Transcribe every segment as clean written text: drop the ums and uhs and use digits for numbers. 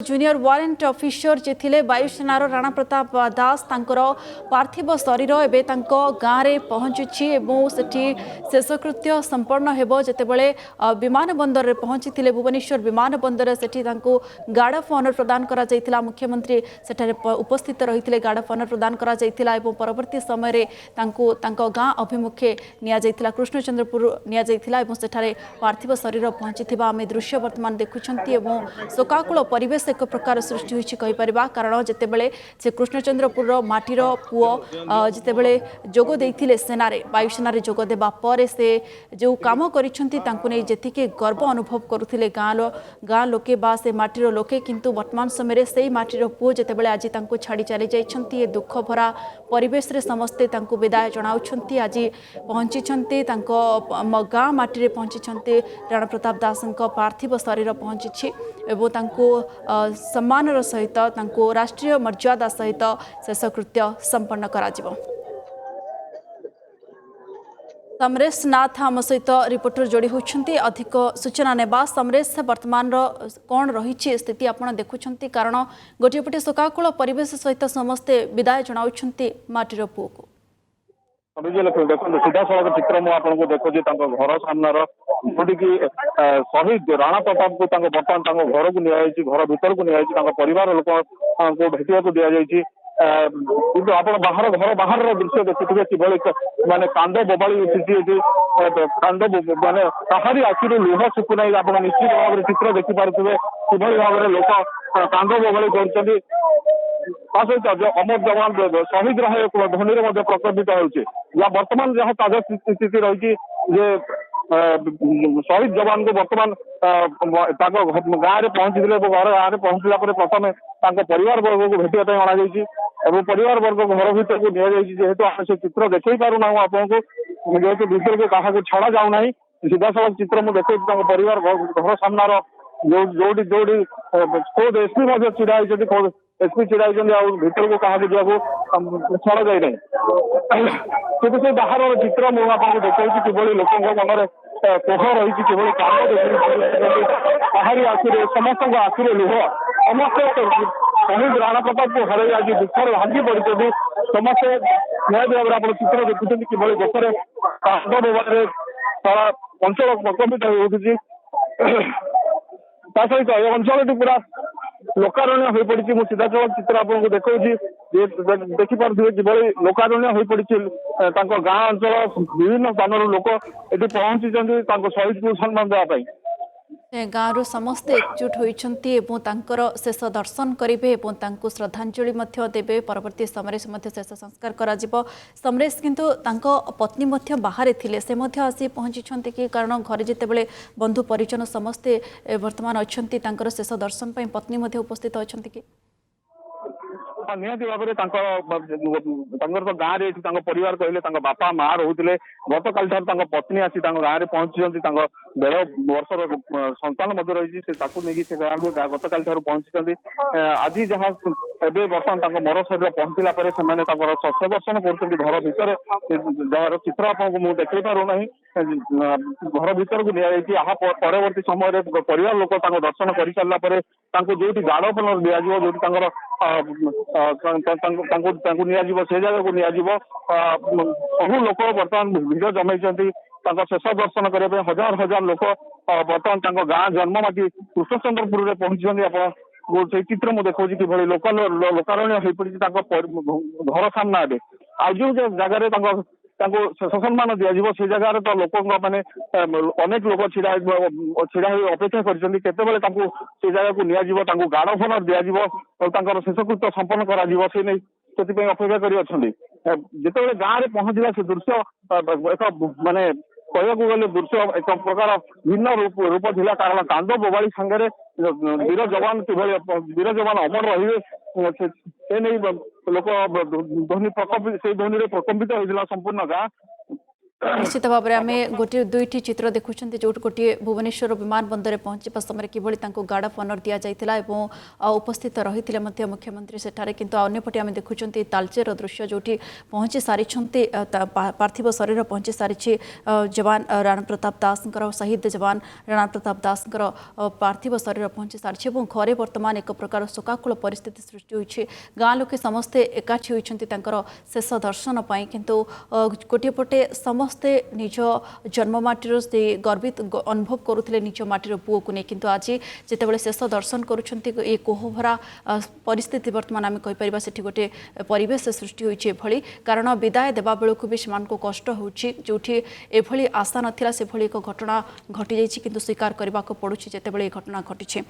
Junior warrant officer जे थिले वायुसेनार राणा प्रताप दास तांकर पार्थिव शरीर एवं गाँव में पहुंची सेठी शेषकृत्य संपन्न हेबो जेतेबेले विमान बंदर रे पहुंची भुवनेश्वर विमान बंदर सेठी गार्ड ऑफ ऑनर प्रदान करा जायतिला मुख्यमंत्री सेठारे उपस्थित रहिथिले गार्ड ऑफ ऑनर प्रदान करा जायतिला एवं परवर्ती समय रे गाँ अभिमुखे निया जायतिला कृष्णचंद्रपुर निया जायतिला एवं सेठारे पार्थिव शरीर पहुंची आम दृश्य वर्तमान देखुछंती एवं शोकाकुल परिवेश एक प्रकार सृष्टि होइछि कहि परिबा कारण जेतेबेले से कृष्णचंद्रपुर माटीर पुओ जेतेबेले जोग देइथिले सेनारे वायुसेनारे जोग देबा परे से जो काम करिसंती तांकु नै जेतिके गर्व अनुभव करुथिले गाँ लोके बा से माटीर लोके किंतु वर्तमान समय से माटीर पुओ जेतेबेले आज तांकु छाड़ी चली जाइछंती ए दुख भरा परिवेश रे समस्ते तांकु विदाय जणाउछंती आज पहुंचीछंती तांको गाँ माटी रे पहुंचीछंती राणा प्रताप दासଙ୍କ पार्थिव शरीर पहुंचीछि एवं तांको सम्मानर सहित तांको राष्ट्रीय मर्यादा सहित शेषकृत्य संपन्न कराजिबो। समरेश नाथ आम सहित रिपोर्टर जोड़ी होती अधिक सूचना नेबा। समरेश वर्तमान कौन रही स्थिति आपड़ देखुं कारण गोटे पटे शोकाकुल परिवेश सहित समस्ते विदाय जनाउछंती माटीर पुओ को देखो सीधा सड़क चित्र मुझे देखुची घर सामनार जोटि शहीद राणा प्रताप को बर्तमान घर को नि घर भर को नि परिवार लोक भेटा को दि जाइए किंतु आप बाहर घर बाहर दृश्य देखुए कि माने कांद बोबाड़ी उठी कांद माने कहारी आखिर लुह शुकुना आप निश्चित भाव में चित्र देखिपे कि भाव में लोक कांद बोबाड़ी कर सहित अमर जवान शहीद रहे ध्वनि प्रकटित हो बर्तमान जहाँ ताजा स्थिति रही शहीद जवान को बर्तमान गाँव में पहुंची घर गाँव में पहुंचला प्रथम परिवार वर्ग को भेटा अणाई परिवार वर्ग घर भर को निहेतु आम से चित्र देखई पारूना आपको जेहेतु भीतर को क्या छड़ा जाऊना सीधा सड़क चित्र मुझे देखा परिवार घर सामनार जोड़ी जोड़ी खुद एसपी छिड़ा एसपी छिड़ा भीतर को क्या छड़ा जाए ना कि से बाहर चित्र मुझे आपको देखा कि लोक मन में कोह रही कि कहारी आखिरे समस्त आखिरे लुह समस्त शहीद राणा प्रताप को हर आज दुखर भांगी पड़ते समस्ते निहत भाव आप चित्र देखुं कि देशे कांद बोबारे सारा अंचल प्रकम्पित होती सहित ए अंचल पूरा लोकारण्य हो पड़ी मुझे सीधा सड़क चित्र आपको देखा देखिपे कि लोकारण्य हो पड़ी गाँ अंचल विभिन्न स्थान लोक ये पहुंची शहीद को सम्मान देवाई गाँव समस्ते एकजुट होती शेष दर्शन करेंगे और श्रद्धांजलि देवे परवर्ती समय शेष संस्कार करा समरेश किंतु पत्नी बाहर थे से आसी पहुंची कि कारण घरे जितेबाला बंधु परिजन समस्ते वर्तमान अच्छा शेष दर्शन पर पत्नी उपस्थित अच्छा कि निहत भाव में तो गाँव में परिवार कहले बापा माँ रोते गत काल पत्नी आसी गाँव में पहुंची 1.5 वर्षर संतान रही से गाँव को गत काल पहुंची आज जहाँ बर्तमान मर शरीर पहुंचला शस्य दर्शन कर घर भर जार चित्र आपको मुझे देखई पारूना घर भर को निया परवर्ती समय परिवार लोक दर्शन कर सारापर जो गार्ड ऑफ ऑनर दिज्व जो से जगह को सबू लोक बर्तमान भिड़ जमाई शेष दर्शन करने हजार हजार लोक बर्तमान गाँ जन्ममाटी कृष्णचंद्रपुर में पहुंची आप से चित्र मुझे देखा कि लोकारण्य हो पड़ी घर सामना आज जो जगार शेष सम्मान दिज्व से जगह तो लोक मैंने अनेक लोक छिड़ा अपेक्षा करते जगह को नियाजिव गार्ड ऑफ ऑनर दिज्व और शेषकृत्य संपन्न कर अपेक्षा कर जिते गाँव में पहुंचला से दृश्य एक माने कहू गले दृश्य एक प्रकार भिन्न रूप था कारण कांद बोबाड़ी सांगे वीर जवान वीर जवान अमर रही से नहीं लोक ध्वनि प्रकम्पित से ध्वनि प्रकम्पित होता संपूर्ण गाँ निश्चित भाव में आम गोटे दुईटी चित्र देखुं जो गोटे भुवनेश्वर विमान बंदर में पहुंचा समय किभली गार्ड ऑफ ऑनर दि जाइथिला एवं उपस्थित रही मुख्यमंत्री सेठारे किंतु अन्यपटे आम देखुं तालचेर दृश्य जो पहुंची सारी पार्थिव शरीर पहुंची सारी जवान राणा प्रताप दास शहीद जवान राणा प्रताप दास पार्थिव शरीर पहुंची सारी घरे बर्तमान एक प्रकार शोकाकुल परिस्थिति सृष्टि होती गाँ लोके समस्ते एकाठी होती शेष दर्शन पर किंतु गोटे पटे समस्ते निज जन्ममाटीर से गर्वित अनुभव करुले निज माटीर पुओ को नहीं किंतु आज जितेबाला शेष दर्शन करुँचे कोहभरा परिस्थिति बर्तमान आम कहीपर से गोटे परिवेश सृष्टि होती कारण विदाय देवा बेलू भी से कष्ट होठी एभली आशा नाला से एक घटना घटी जाइए किंतु स्वीकार करने को पड़ुछि जितेबाला घटना घटी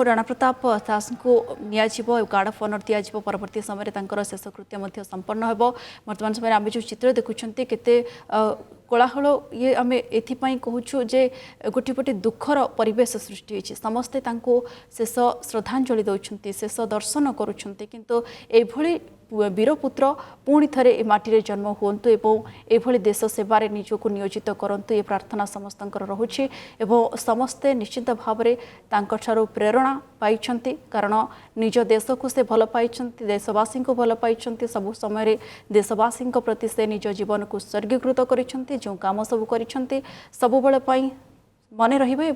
राणा प्रताप दास को नियाजिबो गार्ड ऑफ ऑनर दिया परवर्ती समय शेषकृत्य संपन्न हो वर्तमान समय आम जो चित्र देखुं केते कोलाहल ये आम एपाई कहूँ जे गोटे पटे दुखर परिवेश सृष्टि होती समस्ते शेष श्रद्धांजलि दौरान शेष दर्शन करुँच किंतु एभली वीरपुत्र पुणी थे माटी जन्म हूँ एभली देश सेवार निजक नियोजित करूँ ये प्रार्थना समस्त रोचे समस्ते निश्चित भाव में प्रेरणा पाई कारण निज देश को से भल पाई देशवासी को भल पाई सबु समय देशवासी प्रति से निज जीवन को उत्सर्गीकृत कर जो काम सब कर सब मन रे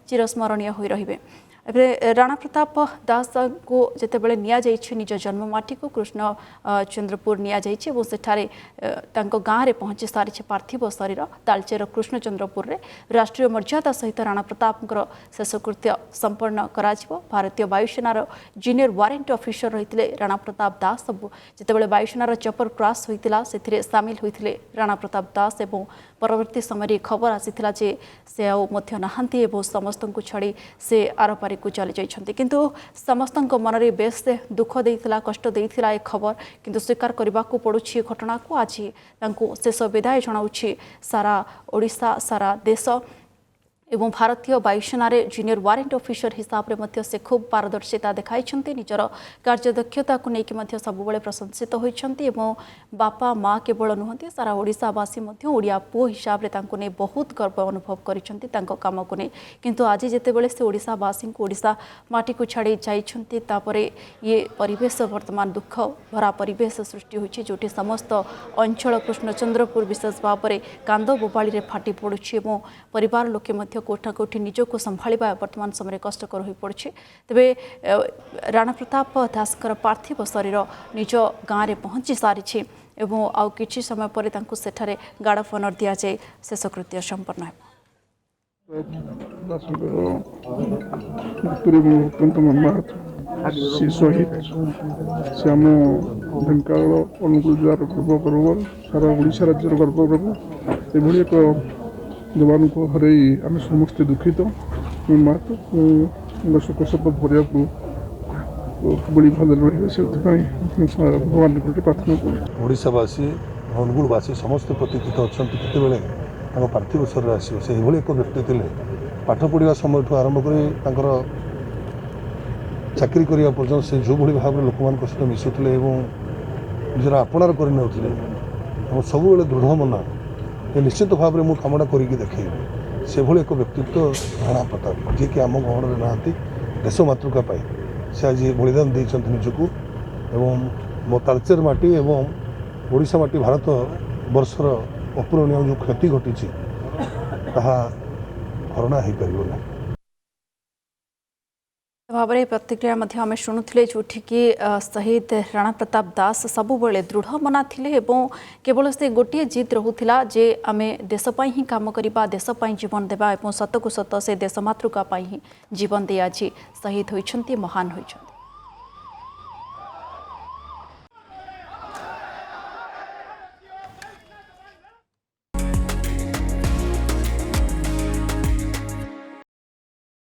चिरस्मरणीय हो रे राणा प्रताप दास को जितेबाला निज जन्ममाटी को कृष्ण चंद्रपुर निठारे गाँव में पहुंची सारी पार्थिव शरीर तालचेर कृष्ण चंद्रपुर रे राष्ट्रीय मर्यादा सहित राणा प्रताप शेषकृत्य संपन्न करा भारतीय वायुसेनार जूनियर वारंट ऑफिसर रही राणा प्रताप दास जितेबाला वायुसेनार चपर क्रॉस होता से सामिल होते राणा प्रताप दास एवं परवर्ती समय खबर आसीथिला जे से आउ नहांती समस्त को छाड़ी से आरपारी को चली जाइछन्ति किंतु समस्त मन में बेस दुख देइथिला कष्ट देइथिला एक खबर किंतु स्वीकार करने को पड़ुछि घटना को आज शेष विदाय जनाउछि सारा ओडिशा सारा देश एवं भारतीय वायुसेनार जूनियर वारंट ऑफिसर हिसाब से से खूब पारदर्शिता देखाई निजर कार्यदक्षता को लेकिन सब प्रशंसित होती बापा माँ केवल नुहति सारा ओडिशावासी ओडिया पुओ हिसाब से बहुत गर्व अनुभव करम को नहीं किंतु आज जितेबाला से ओडिशावासी को ओडिशा माटी को छाड़ी जापर ये परिवेश वर्तमान दुख भरा परिवेश सृष्टि होती जो समस्त अंचल कृष्णचंद्रपुर विशेष भाव में कांद बोबाड़ी फाटी पड़ुछि परिवार लोके कोठा कोठी निजक संभाळा वर्तमान समय कष्टकर हो पड़े तेरे राणा प्रताप दासकर पार्थिव शरीर निज गाँव में पहुँची सारी आउ किछि समय पर सेठारे गार्ड ऑफ ऑनर दि जाए शेषकृत्य संपन्न सारा ओडिशा राज्यर गर्व पर्व जवान को हर आम समस्ते दुखित माँ तो शोक शोक भरिया बड़ी भल रही से भगवान निकट प्रार्थना कर ओडिशावासी अनुगुलवासी समस्त प्रतिष्ठित अच्छा केतबे पार्थिव शरीर आसो से एक व्यक्ति थे पाठ पढ़ा समय आरंभ कर चाकरी करने पर्यटन से जो भाई भाव में लोक मान सहित मिशुले निजर आपणार कर सब दृढ़ मना निश्चित भाव में मुझे कमटा करके देखी से भली एक व्यक्तित्व राणा प्रताप जी कि आम गहण में नहांती देश मातृका पाई से आज बलिदान देते निजक एवं मो तालचेर माटी एवं ओडिशा माटी भारत वर्षर अपूरणीय जो क्षति घटी भरणा हो पार ना भाव में प्रतिक्रिया आम शुणुले जो कि शहीद राणा प्रताप दास सबुबले दृढ़ मना थिले केवल से गोटे जिद रोला जे आम देशपाई ही काम करवा देशपाई जीवन देवा सत को सत से देश मातृका ही जीवन दे आज शहीद होइछन्ति महान होइछन्ति।